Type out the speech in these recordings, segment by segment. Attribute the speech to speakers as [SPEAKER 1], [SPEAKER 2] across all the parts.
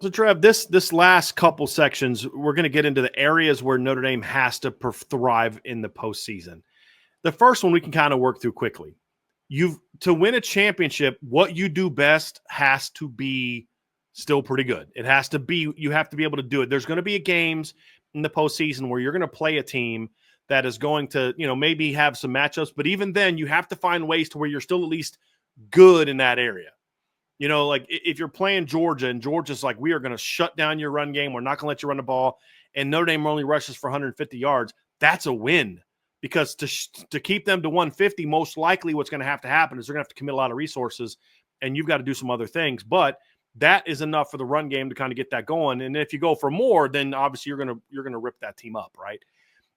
[SPEAKER 1] So, Trev, this last couple sections, we're going to get into the areas where Notre Dame has to thrive in the postseason. The first one we can kind of work through quickly. To win a championship, what you do best has to be still pretty good. It has to be, you have to be able to do it. There's going to be games in the postseason where you're going to play a team that is going to, maybe have some matchups, but even then you have to find ways to where you're still at least good in that area. Like if you're playing Georgia and Georgia's like, we are going to shut down your run game, we're not going to let you run the ball, and Notre Dame only rushes for 150 yards, that's a win. Because to keep them to 150, most likely what's going to happen is they're going to have to commit a lot of resources, and you've got to do some other things. But that is enough for the run game to kind of get that going. And if you go for more, then obviously you're going to rip that team up, right?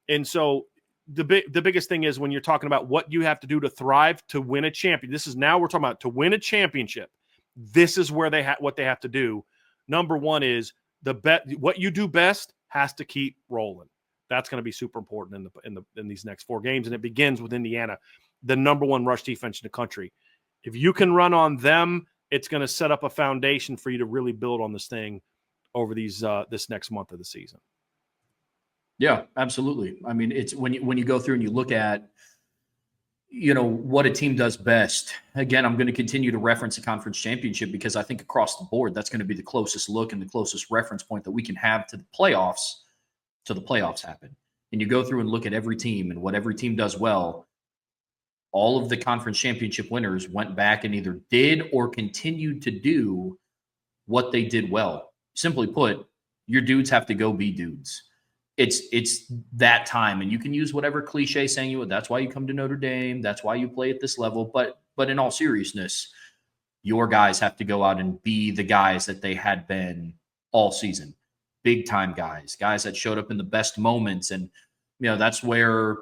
[SPEAKER 1] And so the biggest thing is when you're talking about what you have to do to thrive to win a champion. This is now we're talking about to win a championship. This is where what they have to do. Number one is what you do best has to keep rolling. That's going to be super important in these next 4 games, and it begins with Indiana, the number 1 rush defense in the country. If you can run on them, it's going to set up a foundation for you to really build on this thing over this next month of the season.
[SPEAKER 2] Yeah, absolutely. I mean, it's when you go through and you look at what a team does best. Again, I'm going to continue to reference the conference championship because I think across the board that's going to be the closest look and the closest reference point that we can have to the playoffs. So the playoffs happen. And you go through and look at every team and what every team does well. All of the conference championship winners went back and either did or continued to do what they did well. Simply put, your dudes have to go be dudes. It's that time. And you can use whatever cliche saying you would. That's why you come to Notre Dame. That's why you play at this level. But in all seriousness, your guys have to go out and be the guys that they had been all season. Big time guys that showed up in the best moments. And, that's where,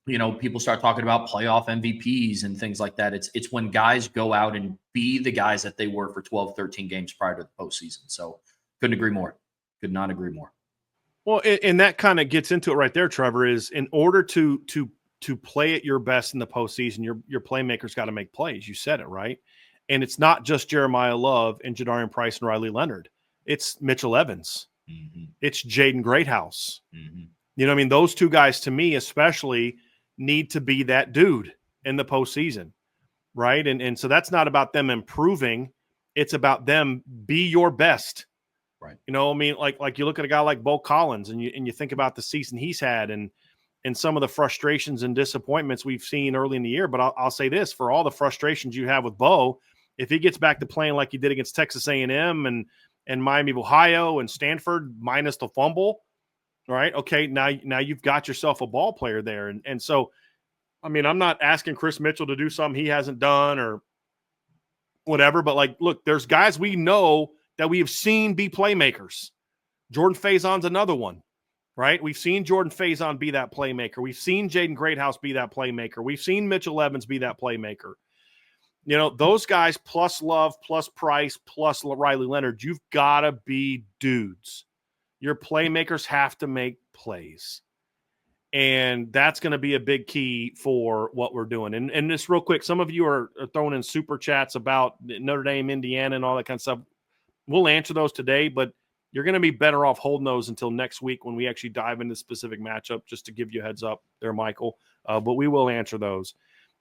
[SPEAKER 2] people start talking about playoff MVPs and things like that. It's when guys go out and be the guys that they were for 12, 13 games prior to the postseason. So couldn't agree more. Could not agree more.
[SPEAKER 1] Well, and that kind of gets into it right there, Trevor, is in order to play at your best in the postseason, your playmakers got to make plays. You said it, right? And it's not just Jeremiah Love and Jadarian Price and Riley Leonard. It's Mitchell Evans. Mm-hmm. It's Jaden Greathouse. Mm-hmm. Those 2 guys, to me especially, need to be that dude in the postseason, right? And so that's not about them improving. It's about them be your best.
[SPEAKER 2] Right.
[SPEAKER 1] Like you look at a guy like Bo Collins and you think about the season he's had and some of the frustrations and disappointments we've seen early in the year. But I'll say this, for all the frustrations you have with Bo, if he gets back to playing like he did against Texas A&M and Miami of Ohio and Stanford minus the fumble, right? Okay, now you've got yourself a ball player there. And so, I'm not asking Chris Mitchell to do something he hasn't done or whatever, but look, there's guys we know that we have seen be playmakers. Jordan Faison's another one, right? We've seen Jordan Faison be that playmaker. We've seen Jaden Greathouse be that playmaker. We've seen Mitchell Evans be that playmaker. Those guys plus Love, plus Price, plus Riley Leonard, you've got to be dudes. Your playmakers have to make plays. And that's going to be a big key for what we're doing. And just real quick, some of you are throwing in super chats about Notre Dame, Indiana, and all that kind of stuff. We'll answer those today, but you're going to be better off holding those until next week when we actually dive into specific matchup, just to give you a heads up there, Michael. But we will answer those.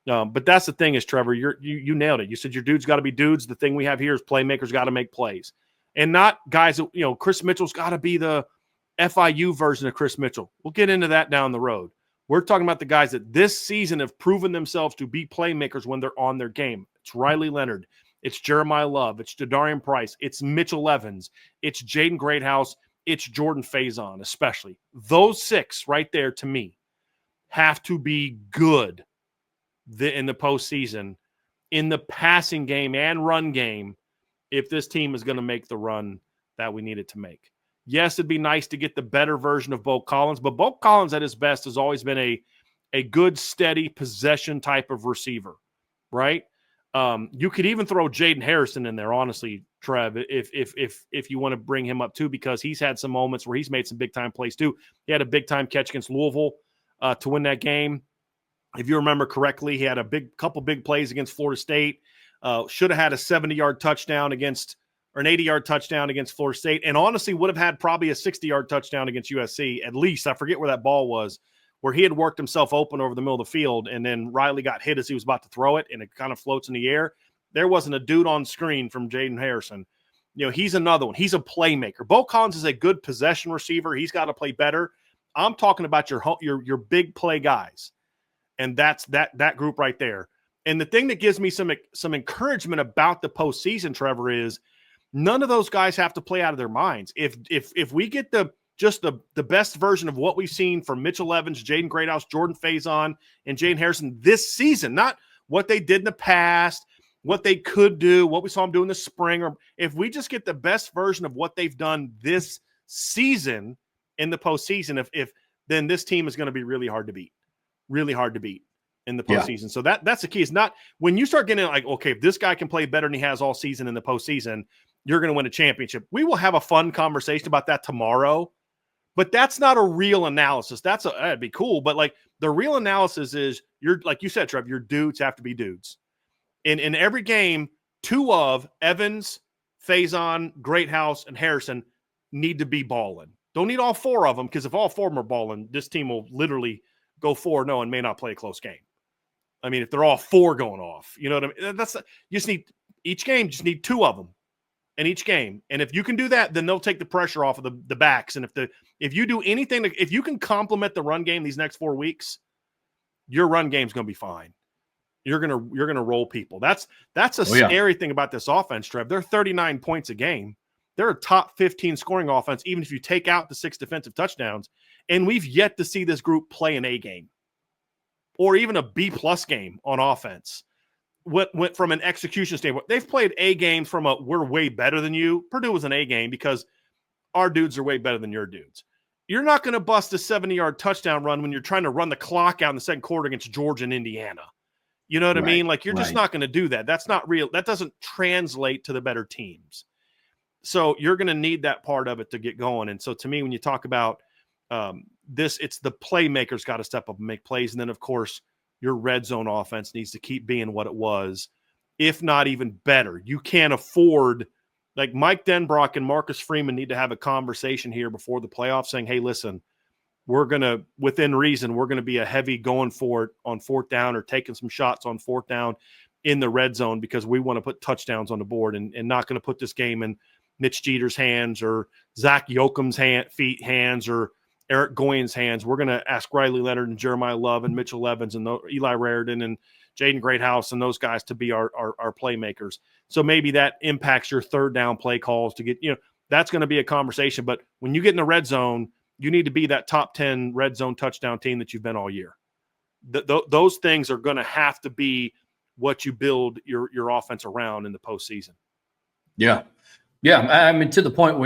[SPEAKER 1] But that's the thing is, Trevor, you nailed it. You said your dudes got to be dudes. The thing we have here is playmakers got to make plays. And not guys that, Chris Mitchell's got to be the FIU version of Chris Mitchell. We'll get into that down the road. We're talking about the guys that this season have proven themselves to be playmakers when they're on their game. It's Riley Leonard. It's Jeremiah Love. It's Jadarian Price. It's Mitchell Evans. It's Jaden Greathouse. It's Jordan Faison, especially. Those 6 right there, to me, have to be good in the postseason, in the passing game and run game, if this team is going to make the run that we need it to make. Yes, it'd be nice to get the better version of Bo Collins, but Bo Collins at his best has always been a good, steady possession type of receiver, right? You could even throw Jaden Harrison in there, honestly, Trev, if you want to bring him up too, because he's had some moments where he's made some big-time plays too. He had a big-time catch against Louisville to win that game. If you remember correctly, he had a couple big plays against Florida State. Should have had a 70-yard touchdown against or an 80-yard touchdown against Florida State, and honestly would have had probably a 60-yard touchdown against USC at least. I forget where that ball was, where he had worked himself open over the middle of the field, and then Riley got hit as he was about to throw it, and it kind of floats in the air. There wasn't a dude on screen from Jaden Harrison. He's another one. He's a playmaker. Bo Collins is a good possession receiver. He's got to play better. I'm talking about your big play guys, and that's that group right there. And the thing that gives me some encouragement about the postseason, Trevor, is none of those guys have to play out of their minds. If we get the best version of what we've seen from Mitchell Evans, Jaden Greathouse, Jordan Faison, and Jaden Harrison this season, not what they did in the past, what they could do, what we saw them do in the spring, or if we just get the best version of what they've done this season in the postseason, then this team is going to be really hard to beat in the postseason. Yeah. So that's the key. It's not when you start getting like, okay, if this guy can play better than he has all season in the postseason, you're going to win a championship. We will have a fun conversation about that tomorrow, but that's not a real analysis. That'd be cool. But like the real analysis is like you said, Trev, your dudes have to be dudes. In every game, two of Evans, Faison, Greathouse, and Harrison need to be balling. Don't need all four of them, because if all four of them are balling, this team will literally go 4-0 and may not play a close game. I mean, if they're all four going off, you know what I mean? You just need each game, just need two of them in each game. And if you can do that, then they'll take the pressure off of the backs. And if you do anything, if you can complement the run game these next 4 weeks, your run game's going to be fine. You're gonna roll people. That's a scary thing about this offense, Trev. They're 39 points a game. They're a top 15 scoring offense, even if you take out the 6 defensive touchdowns. And we've yet to see this group play an A game or even a B+ game on offense. Went from an execution standpoint. They've played A games from we're way better than you. Purdue was an A game because our dudes are way better than your dudes. You're not going to bust a 70-yard touchdown run when you're trying to run the clock out in the second quarter against Georgia and Indiana. You know what I mean? Like, you're just not going to do that. That's not real. That doesn't translate to the better teams. So you're going to need that part of it to get going. And so to me, when you talk about this, it's the playmakers got to step up and make plays. And then, of course, your red zone offense needs to keep being what it was, if not even better. You can't afford – like Mike Denbrock and Marcus Freeman need to have a conversation here before the playoffs saying, hey, listen – we're going to, within reason, we're going to be a heavy going for it on 4th down or taking some shots on 4th down in the red zone, because we want to put touchdowns on the board and not going to put this game in Mitch Jeter's hands or Zach Yoakum's hands or Eric Goyen's hands. We're going to ask Riley Leonard and Jeremiah Love and Mitchell Evans and Eli Raridan and Jaden Greathouse and those guys to be our playmakers. So maybe that impacts your 3rd down play calls to get, that's going to be a conversation. But when you get in the red zone, you need to be that top 10 red zone touchdown team that you've been all year. Those things are going to have to be what you build your offense around in the postseason.
[SPEAKER 2] Yeah. Yeah. I mean, to the point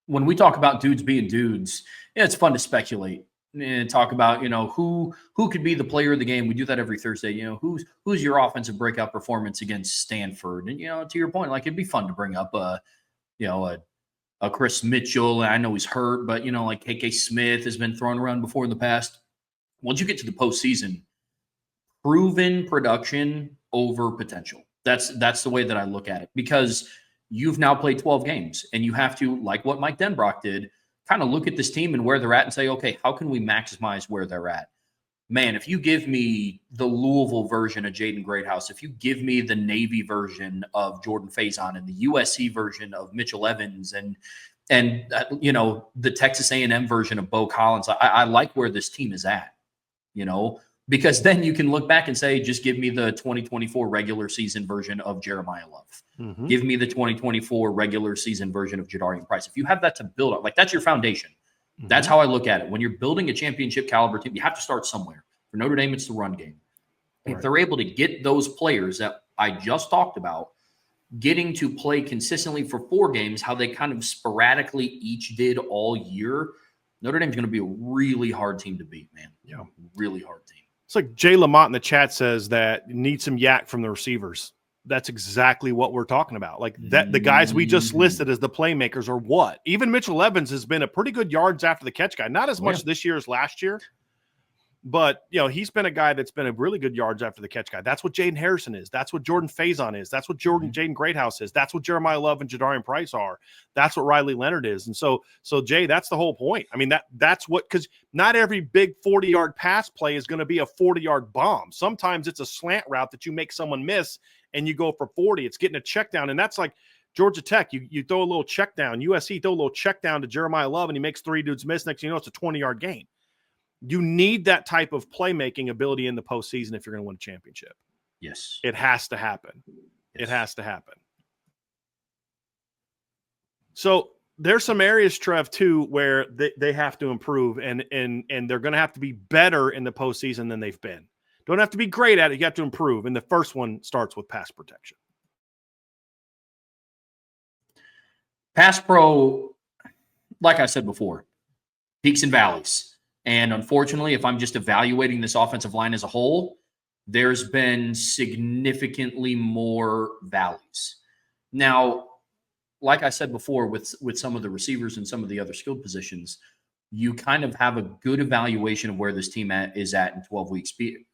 [SPEAKER 2] when we talk about dudes being dudes, it's fun to speculate and talk about, who could be the player of the game. We do that every Thursday. Who's your offensive breakout performance against Stanford? And, to your point, like, it'd be fun to bring up a Chris Mitchell. I know he's hurt, but, like KK Smith has been thrown around before in the past. Once you get to the postseason, proven production over potential. That's the way that I look at it, because you've now played 12 games and you have to, like what Mike Denbrock did, kind of look at this team and where they're at and say, okay, how can we maximize where they're at? Man, if you give me the Louisville version of Jaden Greathouse, if you give me the Navy version of Jordan Faison and the USC version of Mitchell Evans and the Texas A&M version of Bo Collins, I like where this team is at, because then you can look back and say, just give me the 2024 regular season version of Jeremiah Love. Mm-hmm. Give me the 2024 regular season version of Jadarian Price. If you have that to build up, like, that's your foundation. That's how I look at it. When you're building a championship caliber team, you have to start somewhere. For Notre Dame, it's the run game. Right. If they're able to get those players that I just talked about getting to play consistently for 4 games, how they kind of sporadically each did all year, Notre Dame's going to be a really hard team to beat, man. Yeah, really hard team.
[SPEAKER 1] It's like Jay Lamont in the chat says that need some yak from the receivers. That's exactly what we're talking about. Like that, the guys we just listed as the playmakers are what? Even Mitchell Evans has been a pretty good yards after the catch guy. Not as much this year as last year, But, he's been a guy that's been a really good yards after the catch guy. That's what Jaden Harrison is. That's what Jordan Faison is. That's what Jaden Greathouse is. That's what Jeremiah Love and Jadarian Price are. That's what Riley Leonard is. And so Jay, that's the whole point. I mean, that's what, because not every big 40-yard pass play is going to be a 40-yard bomb. Sometimes it's a slant route that you make someone miss and you go for 40. It's getting a check down. And that's like Georgia Tech. You throw a little check down. USC throw a little check down to Jeremiah Love and he makes 3 dudes miss. Next thing you know, it's a 20-yard gain. You need that type of playmaking ability in the postseason if you're going to win a championship.
[SPEAKER 2] Yes.
[SPEAKER 1] It has to happen. Yes. It has to happen. So there's some areas, Trev, too, where they have to improve, and they're going to have to be better in the postseason than they've been. Don't have to be great at it. You have to improve. And the first one starts with pass protection.
[SPEAKER 2] Pass pro, like I said before, peaks and valleys. And unfortunately, if I'm just evaluating this offensive line as a whole, there's been significantly more valleys. Now, like I said before, with some of the receivers and some of the other skilled positions, you kind of have a good evaluation of where this team is at in 12 weeks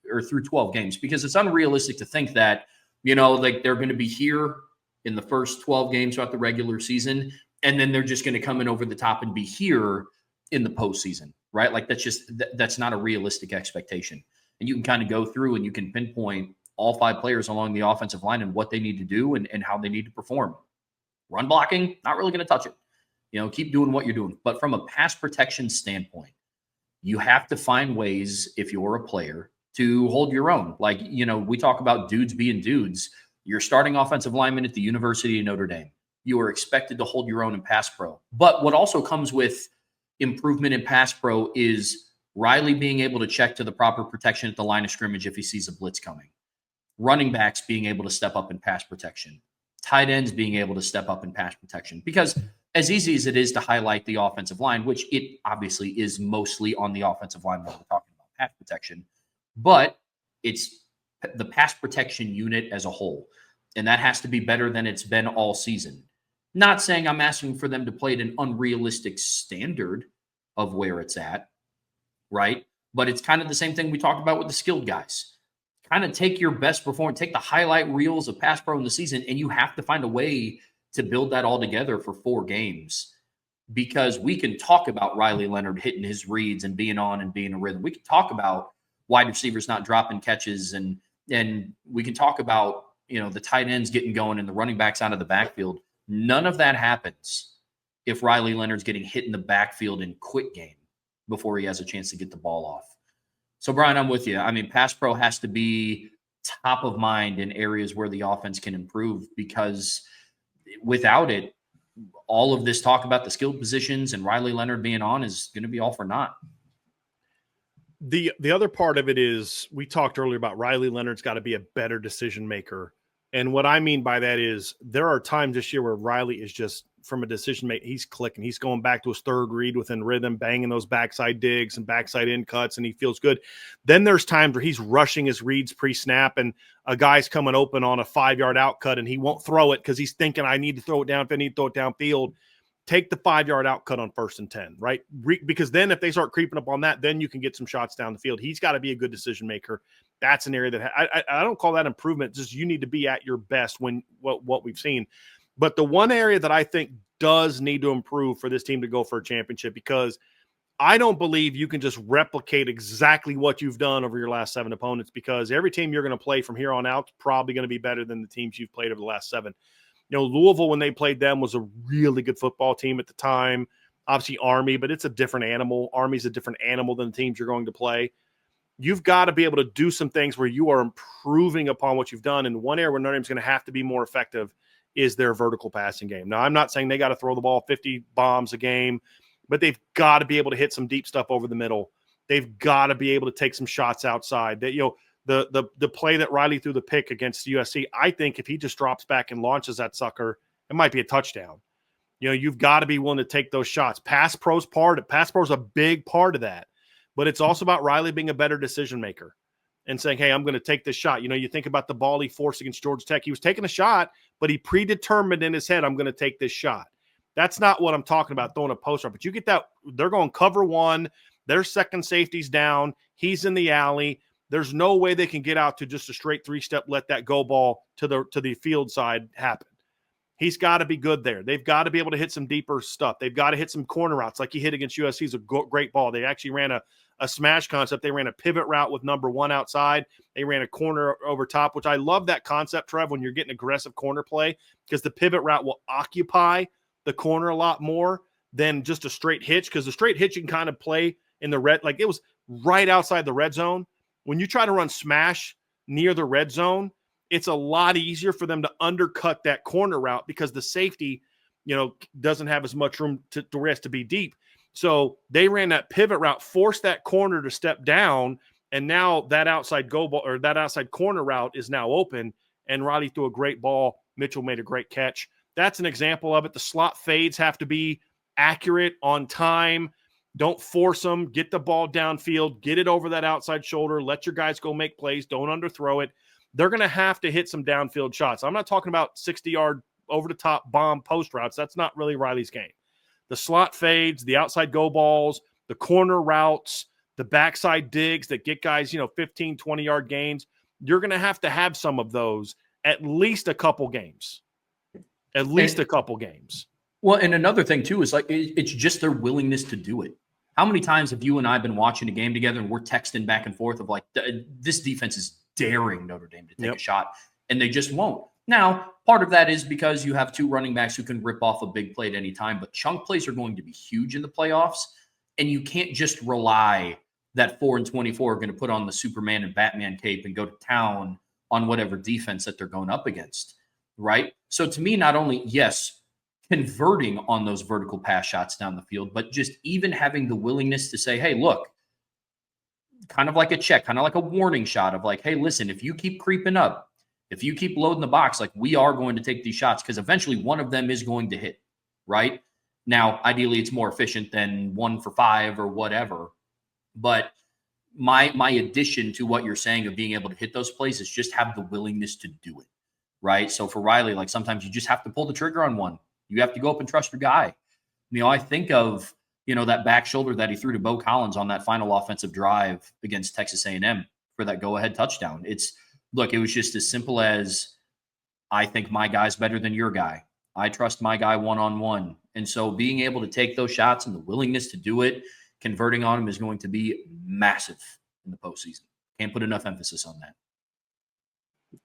[SPEAKER 2] or through 12 games, because it's unrealistic to think that, like they're going to be here in the first 12 games throughout the regular season, and then they're just going to come in over the top and be here in the postseason, right? Like that's not a realistic expectation. And you can kind of go through and you can pinpoint all 5 players along the offensive line and what they need to do and how they need to perform. Run blocking, not really going to touch it. Keep doing what you're doing. But from a pass protection standpoint, you have to find ways, if you're a player, to hold your own. Like, we talk about dudes being dudes. You're starting offensive lineman at the University of Notre Dame. You are expected to hold your own in pass pro. But what also comes with improvement in pass pro is Riley being able to check to the proper protection at the line of scrimmage if he sees a blitz coming. Running backs being able to step up in pass protection. Tight ends being able to step up in pass protection. Because as easy as it is to highlight the offensive line, which it obviously is mostly on the offensive line when we're talking about pass protection, but it's the pass protection unit as a whole. And that has to be better than it's been all season. Not saying I'm asking for them to play at an unrealistic standard of where it's at, right? But it's kind of the same thing we talked about with the skilled guys. Kind of take your best performance, take the highlight reels of pass pro in the season, and you have to find a way to build that all together for 4 games. Because we can talk about Riley Leonard hitting his reads and being on and being a rhythm. We can talk about wide receivers not dropping catches, and we can talk about, the tight ends getting going and the running backs out of the backfield. None of that happens if Riley Leonard's getting hit in the backfield in quick game before he has a chance to get the ball off. So, Brian, I'm with you. I mean, pass pro has to be top of mind in areas where the offense can improve, because without it, all of this talk about the skilled positions and Riley Leonard being on is going to be all for naught.
[SPEAKER 1] The other part of it is, we talked earlier about Riley Leonard's got to be a better decision maker. And what I mean by that is, there are times this year where Riley is just, from a decision maker, he's clicking. He's going back to his 3rd read within rhythm, banging those backside digs and backside in cuts, and he feels good. Then there's times where he's rushing his reads pre-snap, and a guy's coming open on a 5-yard out cut, and he won't throw it because he's thinking, I need to throw it down. If I need to throw it downfield, take the 5-yard out cut on 1st and 10, right? Because then if they start creeping up on that, then you can get some shots down the field. He's got to be a good decision maker. That's an area that I don't call that improvement. Just, you need to be at your best when what we've seen. But the one area that I think does need to improve for this team to go for a championship, because I don't believe you can just replicate exactly what you've done over your last 7 opponents, because every team you're going to play from here on out is probably going to be better than the teams you've played over the last 7. Louisville, when they played them, was a really good football team at the time. Obviously Army, but it's a different animal. Army's a different animal than the teams you're going to play. You've got to be able to do some things where you are improving upon what you've done. And one area where Notre Dame's going to have to be more effective is their vertical passing game. Now, I'm not saying they got to throw the ball 50 bombs a game, but they've got to be able to hit some deep stuff over the middle. They've got to be able to take some shots outside. That, the play that Riley threw the pick against USC, I think if he just drops back and launches that sucker, it might be a touchdown. You've got to be willing to take those shots. Pass pro's a big part of that. But it's also about Riley being a better decision maker and saying, hey, I'm going to take this shot. You think about the ball he forced against Georgia Tech. He was taking a shot, but he predetermined in his head, I'm going to take this shot. That's not what I'm talking about, throwing a post up. But you get that, they're going cover 1. Their second safety's down. He's in the alley. There's no way they can get out to just a straight 3-step, let that go ball to the field side happen. He's got to be good there. They've got to be able to hit some deeper stuff. They've got to hit some corner routes like he hit against USC. It's a great ball. They actually ran a smash concept. They ran a pivot route with number 1 outside. They ran a corner over top, which I love that concept, Trev, when you're getting aggressive corner play, because the pivot route will occupy the corner a lot more than just a straight hitch, because the straight hitch you can kind of play in the red. Like, it was right outside the red zone. When you try to run smash near the red zone, it's a lot easier for them to undercut that corner route because the safety, doesn't have as much room to rest to be deep. So they ran that pivot route, forced that corner to step down, and now that outside go ball or that outside corner route is now open, and Riley threw a great ball. Mitchell made a great catch. That's an example of it. The slot fades have to be accurate, on time. Don't force them. Get the ball downfield. Get it over that outside shoulder. Let your guys go make plays. Don't underthrow it. They're going to have to hit some downfield shots. I'm not talking about 60-yard over-the-top bomb post routes. That's not really Riley's game. The slot fades, the outside go balls, the corner routes, the backside digs that get guys, 15, 20-yard gains. You're going to have some of those at least a couple games. At least a couple games.
[SPEAKER 2] Well, and another thing, too, is like it's just their willingness to do it. How many times have you and I been watching a game together and we're texting back and forth of like, this defense is daring Notre Dame to take a shot, and they just won't. Now, part of that is because you have 2 running backs who can rip off a big play at any time, but chunk plays are going to be huge in the playoffs, and you can't just rely that 4-24 are going to put on the Superman and Batman cape and go to town on whatever defense that they're going up against, right? So to me, not only, yes, converting on those vertical pass shots down the field, but just even having the willingness to say, hey, look, kind of like a check, kind of like a warning shot of like, hey, listen, if you keep creeping up, if you keep loading the box, like, we are going to take these shots because eventually one of them is going to hit, right? Now, ideally, it's more efficient than 1 for 5 or whatever. But my addition to what you're saying of being able to hit those plays is just have the willingness to do it, right? So for Riley, like, sometimes you just have to pull the trigger on one. You have to go up and trust your guy. I think of, that back shoulder that he threw to Bo Collins on that final offensive drive against Texas A&M for that go-ahead touchdown. It was just as simple as, I think my guy's better than your guy. I trust my guy one-on-one. And so being able to take those shots and the willingness to do it, converting on them is going to be massive in the postseason. Can't put enough emphasis on that.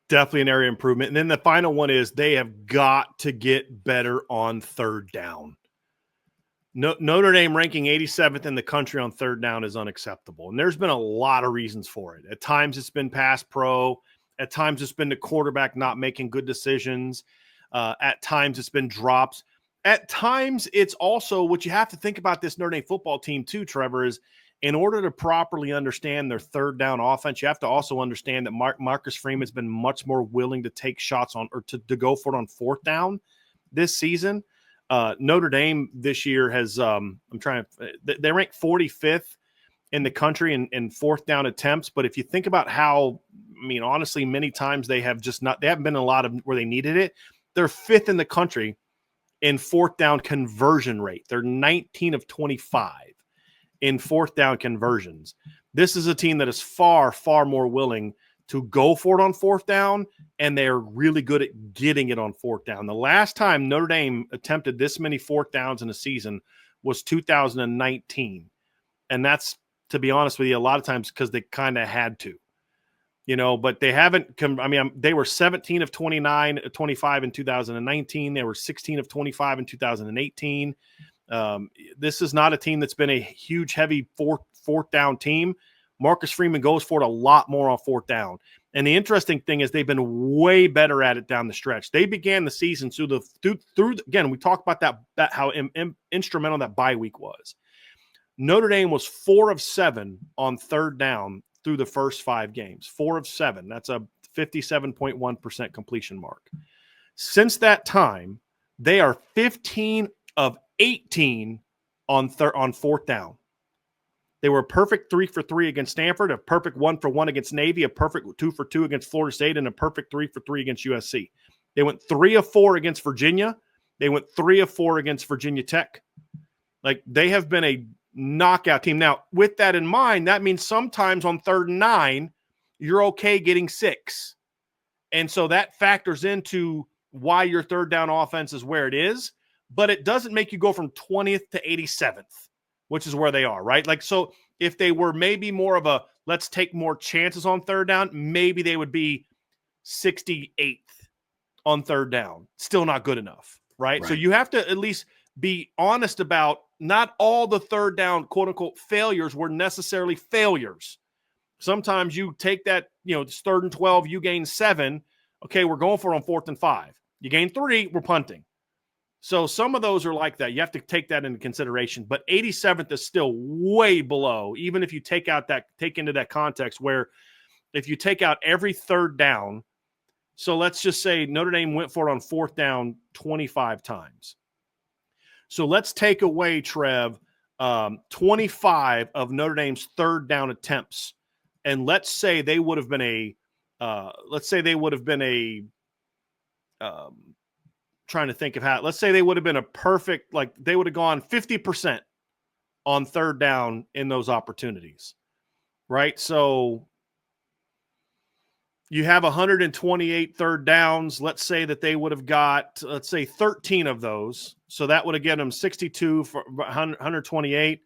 [SPEAKER 1] Definitely an area of improvement. And then the final one is they have got to get better on third down. Notre Dame ranking 87th in the country on third down is unacceptable. And there's been a lot of reasons for it. At times it's been pass pro. At times it's been the quarterback not making good decisions. At times it's been drops. At times it's also, what you have to think about this Notre Dame football team too, Trevor, is in order to properly understand their third down offense, you have to also understand that Marcus Freeman's been much more willing to take shots on, or to go for it on fourth down this season. Notre Dame this year has, they rank 45th in the country in fourth down attempts. But if you think about how, honestly, many times they haven't been a lot of where they needed it. They're 5th in the country in fourth down conversion rate. They're 19 of 25 in fourth down conversions. This is a team that is far, far more willing to go for it on fourth down, and they're really good at getting it on fourth down. The last time Notre Dame attempted this many fourth downs in a season was 2019. And that's, to be honest with you, a lot of times because they kind of had to. But they haven't they were 17 of 25 in 2019. They were 16 of 25 in 2018. This is not a team that's been a huge, heavy fourth down team. Marcus Freeman goes for it a lot more on fourth down. And the interesting thing is they've been way better at it down the stretch. They began the season through again, we talked about that how instrumental that bye week was. Notre Dame was 4 of 7 on third down through the first 5 games. 4 of 7. That's a 57.1% completion mark. Since that time, they are 15 of 18 on fourth down. They were a perfect 3 for 3 against Stanford, a perfect 1 for 1 against Navy, a perfect 2 for 2 against Florida State, and a perfect 3 for 3 against USC. They went 3 of 4 against Virginia. They went 3 of 4 against Virginia Tech. Like, they have been knockout team. Now, with that in mind, that means sometimes on 3rd and 9, you're okay getting 6. And so that factors into why your third down offense is where it is, but it doesn't make you go from 20th to 87th, which is where they are, right? Like, so if they were maybe more of a, let's take more chances on 3rd down, maybe they would be 68th on 3rd down. Still not good enough, right? So you have to at least be honest about not all the 3rd down, quote unquote, failures were necessarily failures. Sometimes you take that, it's 3rd and 12, you gain 7. Okay, we're going for it on 4th and 5. You gain 3, we're punting. So some of those are like that. You have to take that into consideration. But 87th is still way below, even if you take into that context where if you take out every 3rd down, so let's just say Notre Dame went for it on 4th down 25 times. So let's take away, Trev, 25 of Notre Dame's 3rd down attempts. And let's say they would have been trying to think of how, let's say they would have been a perfect, like they would have gone 50% on 3rd down in those opportunities, right? So you have 128 3rd downs. Let's say that they would have got, 13 of those. So that would have given them 62 for 128.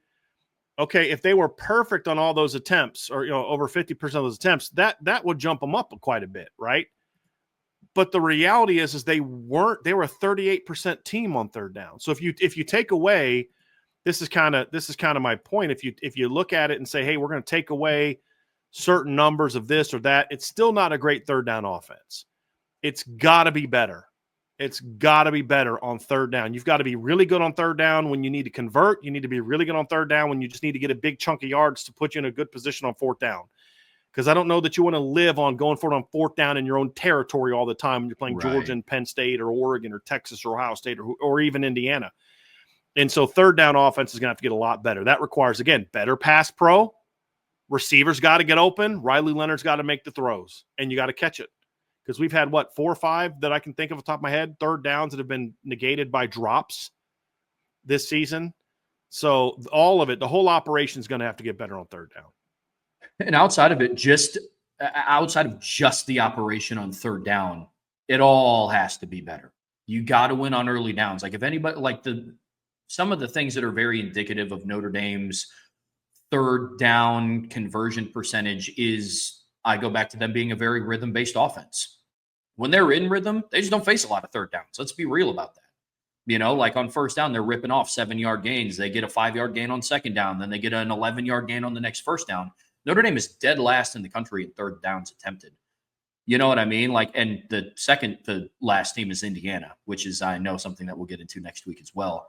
[SPEAKER 1] Okay, if they were perfect on all those attempts, or over 50% of those attempts, that would jump them up quite a bit, right? But the reality is they were a 38% team on 3rd down. So if you take away, this is kind of my point. If you look at it and say, hey, we're going to take away certain numbers of this or that, it's still not a great 3rd down offense. It's got to be better. It's got to be better on 3rd down. You've got to be really good on 3rd down when you need to convert. You need to be really good on 3rd down when you just need to get a big chunk of yards to put you in a good position on 4th down. Because I don't know that you want to live on going for it on 4th down in your own territory all the time when you're playing Georgia and Penn State or Oregon or Texas or Ohio State or even Indiana. And so 3rd down offense is going to have to get a lot better. That requires, again, better pass pro. Receivers got to get open. Riley Leonard's got to make the throws, and you got to catch it. Because we've had, 4 or 5 that I can think of off the top of my head, 3rd downs that have been negated by drops this season. So all of it, the whole operation is going to have to get better on 3rd down.
[SPEAKER 2] And outside of just the operation on 3rd down, it all has to be better. You got to win on early downs. Like if anybody, like some of the things that are very indicative of Notre Dame's 3rd down conversion percentage is, I go back to them being a very rhythm-based offense. When they're in rhythm, they just don't face a lot of 3rd downs. Let's be real about that. Like on 1st down, they're ripping off 7-yard gains. They get a 5-yard gain on 2nd down. Then they get an 11-yard gain on the next 1st down. Notre Dame is dead last in the country in 3rd downs attempted. You know what I mean? Like, and the second to last team is Indiana, which is, I know, something that we'll get into next week as well,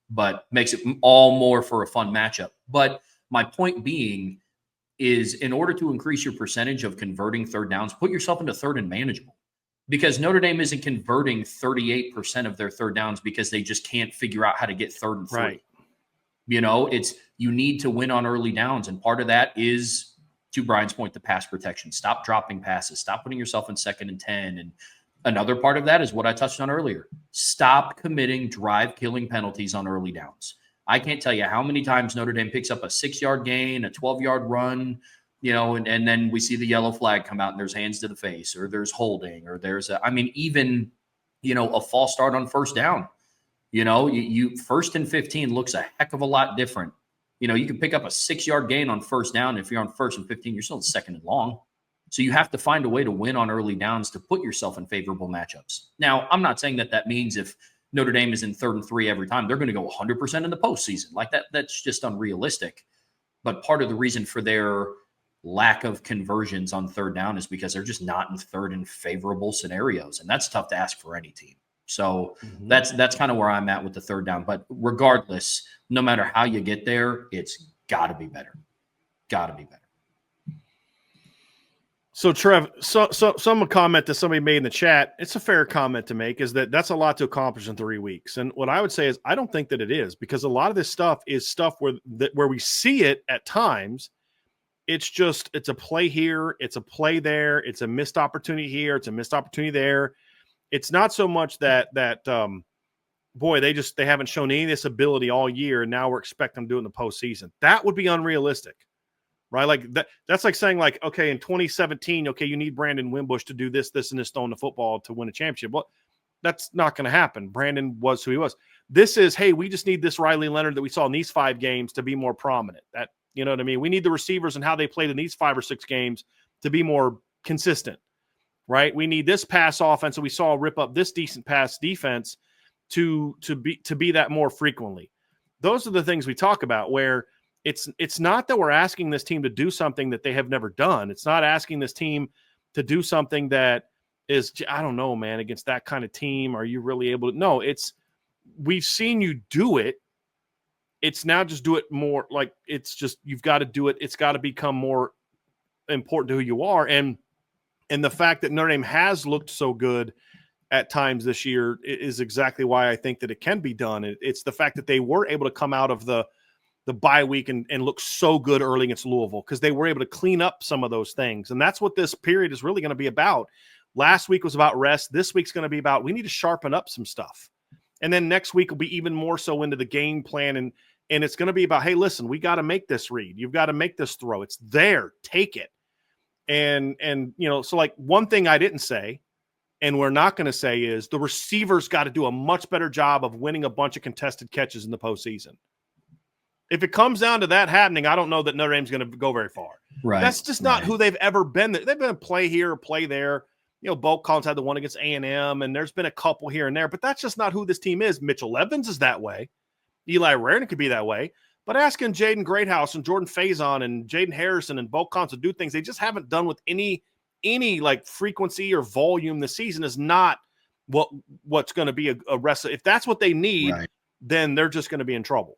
[SPEAKER 2] but makes it all more for a fun matchup. But my point being is, in order to increase your percentage of converting 3rd downs, put yourself into 3rd and manageable, because Notre Dame isn't converting 38% of their 3rd downs because they just can't figure out how to get 3rd and 3.
[SPEAKER 1] Right.
[SPEAKER 2] You need to win on early downs. And part of that is, to Brian's point, the pass protection. Stop dropping passes. Stop putting yourself in 2nd and 10. And another part of that is what I touched on earlier. Stop committing drive-killing penalties on early downs. I can't tell you how many times Notre Dame picks up a 6-yard gain, a 12-yard run, and then we see the yellow flag come out and there's hands to the face, or there's holding, or there's even a false start on 1st down. You 1st and 15 looks a heck of a lot different. You can pick up a 6-yard gain on 1st down. If you're on 1st and 15, you're still 2nd and long. So you have to find a way to win on early downs to put yourself in favorable matchups. Now, I'm not saying that means if Notre Dame is in 3rd and 3 every time, they're going to go 100% in the postseason. Like that's just unrealistic. But part of the reason for their lack of conversions on 3rd down is because they're just not in 3rd and favorable scenarios. And that's tough to ask for any team. So that's kind of where I'm at with the 3rd down. But regardless, no matter how you get there, it's got to be better. Got to be better.
[SPEAKER 1] So Trev, some comment that somebody made in the chat, it's a fair comment to make, is that's a lot to accomplish in 3 weeks. And what I would say is, I don't think that it is, because a lot of this stuff is stuff where we see it at times. It's a play here, it's a play there, it's a missed opportunity here, it's a missed opportunity there. It's not so much that boy, they haven't shown any of this ability all year, and now we're expecting them to do it in the postseason. That would be unrealistic, right? Like that's like saying, like, okay, in 2017, okay, you need Brandon Wimbush to do this, this, and this throwing the football to win a championship. Well, that's not going to happen. Brandon was who he was. This is, hey, we just need this Riley Leonard that we saw in these 5 games to be more prominent. That, you know what I mean? We need the receivers and how they played in these 5 or 6 games to be more consistent, right? We need this pass offense that we saw rip up this decent pass defense to be that more frequently. Those are the things we talk about, where it's not that we're asking this team to do something that they have never done. It's not asking this team to do something that is, I don't know, man, against that kind of team. Are you really able to? No, it's, we've seen you do it. It's now just do it more. Like, it's just, you've got to do it. It's got to become more important to who you are. And the fact that Notre Dame has looked so good at times this year is exactly why I think that it can be done. It's the fact that they were able to come out of the bye week and look so good early against Louisville, because they were able to clean up some of those things. And that's what this period is really going to be about. Last week was about rest. This week's going to be about, we need to sharpen up some stuff. And then next week will be even more so into the game plan. And it's going to be about, hey, listen, we got to make this read. You've got to make this throw. It's there. Take it. And you know, so like, one thing I didn't say, and we're not going to say, is the receivers got to do a much better job of winning a bunch of contested catches in the postseason. If it comes down to that happening, I don't know that Notre Dame's going to go very far.
[SPEAKER 2] Right.
[SPEAKER 1] That's just not who they've ever been. They've been a play here or play there. You know, Bo Collins had the one against A&M, and there's been a couple here and there, but that's just not who this team is. Mitchell Evans is that way. Eli Rarin could be that way. But asking Jaden Greathouse and Jordan Faison and Jaden Harrison and Bo Collins to do things they just haven't done with any like frequency or volume this season is not what's going to be a rest. If that's what they need, then they're just going to be in trouble.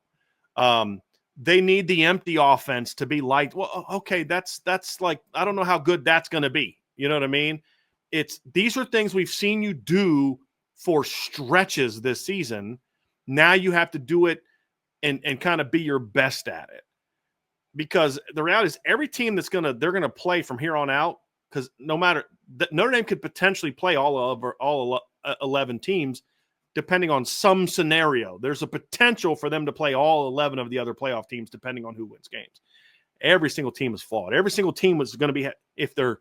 [SPEAKER 1] They need the empty offense to be light. Well, okay, that's like, I don't know how good that's going to be. You know what I mean? These are things we've seen you do for stretches this season. Now you have to do it and kind of be your best at it. Because the reality is, every team they're going to play from here on out, because no matter Notre Dame could potentially play all 11 teams, depending on some scenario. There's a potential for them to play all 11 of the other playoff teams, depending on who wins games. Every single team is flawed. Every single team is going to be, if the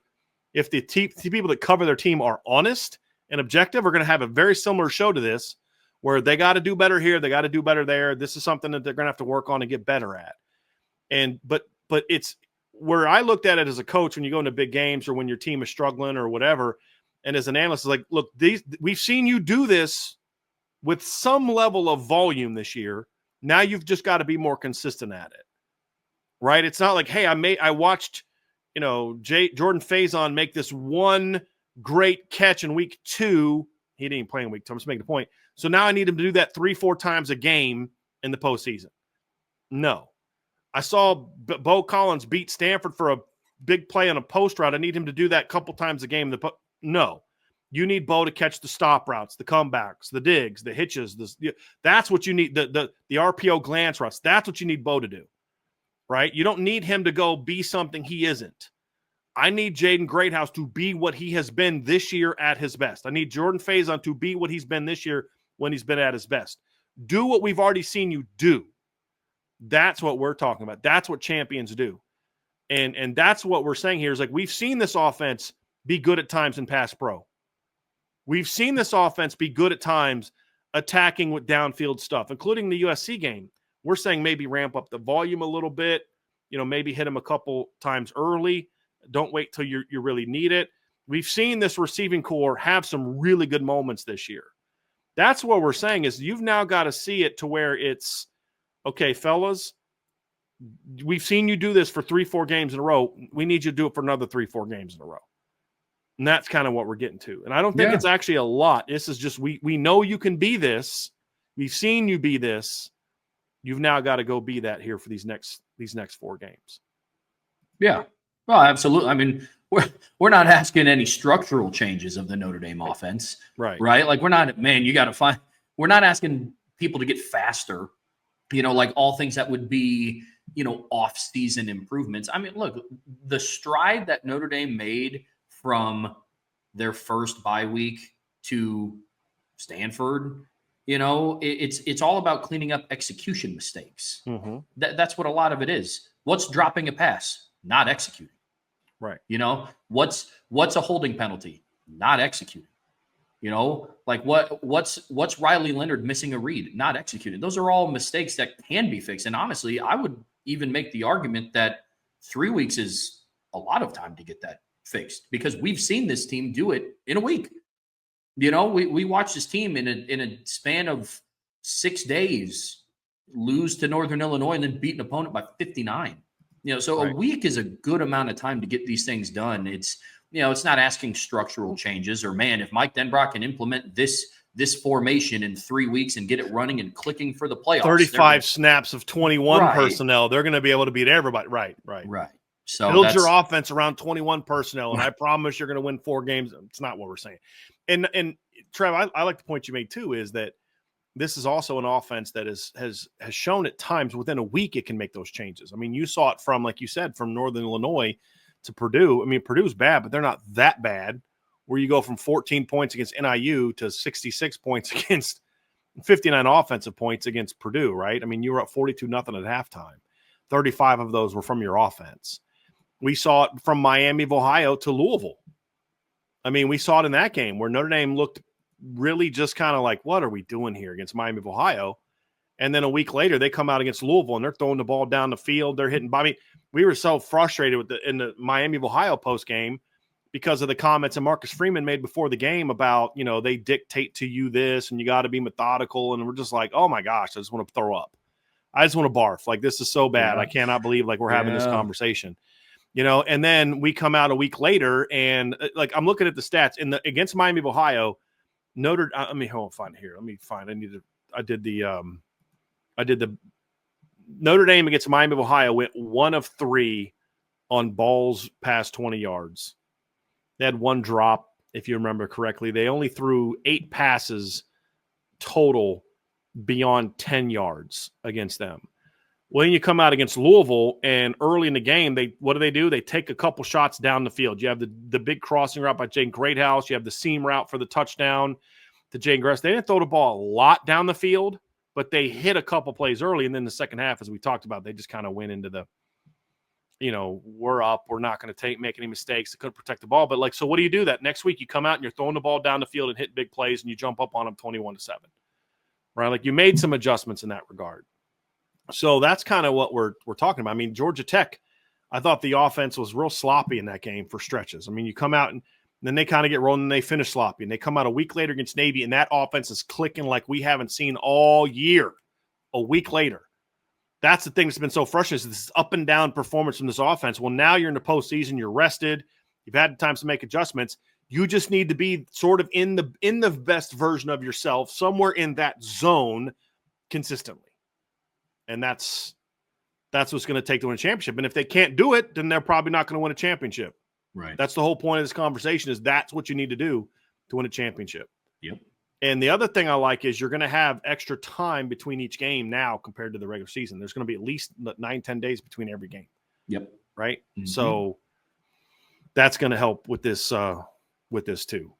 [SPEAKER 1] people that cover their team are honest and objective, are going to have a very similar show to this, where they got to do better here, they got to do better there. This is something that they're going to have to work on and get better at. But it's where I looked at it as a coach, when you go into big games or when your team is struggling or whatever, and as an analyst, it's like, look, we've seen you do this with some level of volume this year. Now you've just got to be more consistent at it, right? It's not like, hey, I watched, you know, Jordan Faison make this one great catch in week 2. He didn't even play in week 2. I'm just making the point. So now I need him to do that 3-4 times a game in the postseason. No. I saw Bo Collins beat Stanford for a big play on a post route. I need him to do that a couple times a game. No. You need Bo to catch the stop routes, the comebacks, the digs, the hitches. That's what you need, the RPO glance routes. That's what you need Bo to do, right? You don't need him to go be something he isn't. I need Jaden Greathouse to be what he has been this year at his best. I need Jordan Faison to be what he's been this year when he's been at his best. Do what we've already seen you do. That's what we're talking about. That's what champions do. And that's what we're saying here is, like, we've seen this offense be good at times in pass pro. We've seen this offense be good at times attacking with downfield stuff, including the USC game. We're saying maybe ramp up the volume a little bit, you know, maybe hit him a couple times early. Don't wait till you really need it. We've seen this receiving core have some really good moments this year. That's what we're saying is, you've now got to see it to where it's, okay, fellas, we've seen you do this for 3-4 games in a row. We need you to do it for another 3-4 games in a row. And that's kind of what we're getting to. And I don't think it's actually a lot. This is just, we know you can be this. We've seen you be this. You've now got to go be that here for these next 4 games.
[SPEAKER 2] Yeah. Well, absolutely. I mean, we're not asking any structural changes of the Notre Dame offense.
[SPEAKER 1] Right.
[SPEAKER 2] Like, we're not, man, you got to find, we're not asking people to get faster, you know, like all things that would be, you know, off-season improvements. I mean, look, the stride that Notre Dame made from their first bye week to Stanford It's all about cleaning up execution mistakes.
[SPEAKER 1] Mm-hmm.
[SPEAKER 2] That's what a lot of it is. What's dropping a pass? Not executing.
[SPEAKER 1] Right.
[SPEAKER 2] What's a holding penalty? Not executing. Like what's Riley Leonard missing a read? Not executing. Those are all mistakes that can be fixed. And honestly, I would even make the argument that 3 weeks is a lot of time to get that fixed, because we've seen this team do it in a week. We watched this team in a span of 6 days lose to Northern Illinois and then beat an opponent by 59. So
[SPEAKER 1] Right.
[SPEAKER 2] A week is a good amount of time to get these things done. It's not asking structural changes, or, man, if Mike Denbrock can implement this formation in 3 weeks and get it running and clicking for the playoffs.
[SPEAKER 1] 35 snaps of 21
[SPEAKER 2] Right.
[SPEAKER 1] personnel. They're going to be able to beat everybody. Right.
[SPEAKER 2] So
[SPEAKER 1] build your offense around 21 personnel, and I promise you're going to win 4 games. It's not what we're saying. And Trev, I like the point you made too, is that this is also an offense that has shown at times within a week it can make those changes. I mean, you saw it from, like you said, from Northern Illinois to Purdue. I mean, Purdue's bad, but they're not that bad, where you go from 14 points against NIU to 66 points against 59 offensive points against Purdue, right? I mean, you were up 42-0 at halftime. 35 of those were from your offense. We saw it from Miami of Ohio to Louisville. I mean, we saw it in that game where Notre Dame looked really just kind of like, what are we doing here against Miami of Ohio? And then a week later, they come out against Louisville and they're throwing the ball down the field. They're hitting. I mean, we were so frustrated in the Miami of Ohio post game because of the comments that Marcus Freeman made before the game about, they dictate to you this and you got to be methodical. And we're just like, oh my gosh, I just want to throw up. I just want to barf. Like, this is so bad.
[SPEAKER 2] Yeah.
[SPEAKER 1] I cannot believe we're having this conversation. And then we come out a week later and I'm looking at the stats against Miami of Ohio. Hold on, find it here. Let me find. I did the Notre Dame against Miami of Ohio went 1 of 3 on balls past 20 yards. They had 1 drop, if you remember correctly. They only threw 8 passes total beyond 10 yards against them. When you come out against Louisville and early in the game, what do? They take a couple shots down the field. You have the big crossing route by Jaden Greathouse. You have the seam route for the touchdown to Jaden Gress. They didn't throw the ball a lot down the field, but they hit a couple plays early. And then the second half, as we talked about, they just kind of went into the, we're up. We're not going to make any mistakes. They couldn't protect the ball. But so what do you do that next week? You come out and you're throwing the ball down the field and hit big plays and you jump up on them 21-7, right? You made some adjustments in that regard. So that's kind of what we're talking about. I mean, Georgia Tech, I thought the offense was real sloppy in that game for stretches. I mean, you come out and then they kind of get rolling and they finish sloppy. And they come out a week later against Navy, and that offense is clicking like we haven't seen all year. A week later. That's the thing that's been so frustrating, is this up and down performance from this offense. Well, now you're in the postseason. You're rested. You've had time to make adjustments. You just need to be sort of in the best version of yourself, somewhere in that zone consistently. And that's what's going to take to win a championship. And if they can't do it, then they're probably not going to win a championship.
[SPEAKER 2] Right.
[SPEAKER 1] That's the whole point of this conversation, is that's what you need to do to win a championship.
[SPEAKER 2] Yep.
[SPEAKER 1] And the other thing I like is you're going to have extra time between each game now compared to the regular season. There's going to be at least 9-10 days between every game.
[SPEAKER 2] Yep.
[SPEAKER 1] Right.
[SPEAKER 2] Mm-hmm.
[SPEAKER 1] So that's going to help with this too.